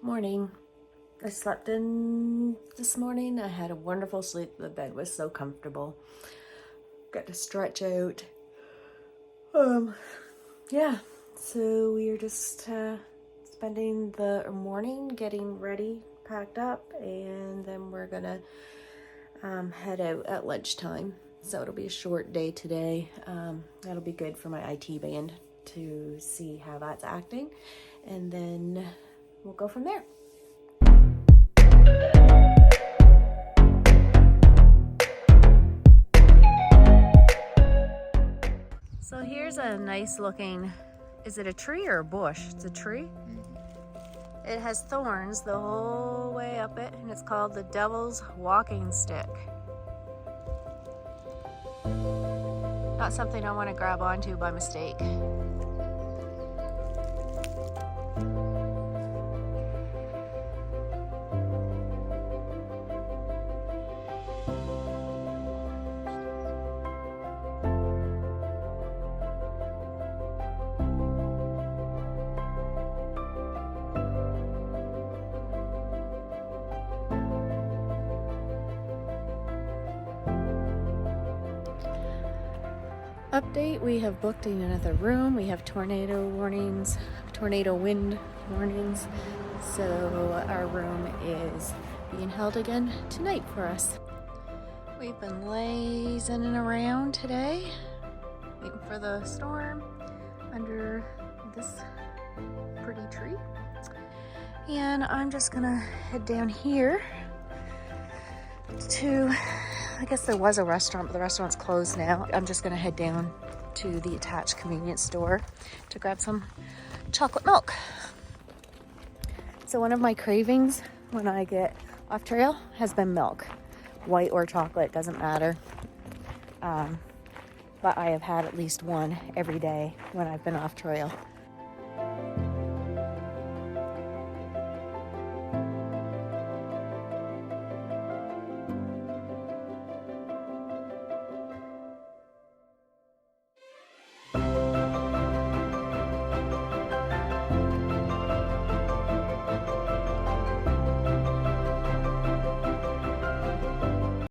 Morning. I slept in this morning. I had a wonderful sleep. The bed was so comfortable. Got to stretch out. Yeah. So we are just spending the morning getting ready, packed up, and then we're gonna head out at lunchtime. So it'll be a short day today. That'll be good for my IT band to see how that's acting, and then we'll go from there. So here's a nice looking, is it a tree or a bush? It's a tree. It has thorns the whole way up it, and it's called the Devil's Walking Stick. Not something I want to grab onto by mistake. Update, we have booked in another room. We have tornado warnings, tornado wind warnings. So our room is being held again tonight for us. We've been lazing around today, waiting for the storm under this pretty tree. And I'm just gonna head down here to, I guess there was a restaurant, but the restaurant's closed now. I'm just gonna head down to the attached convenience store to grab some chocolate milk. So one of my cravings when I get off trail has been milk. White or chocolate, doesn't matter. But I have had at least one every day when I've been off trail.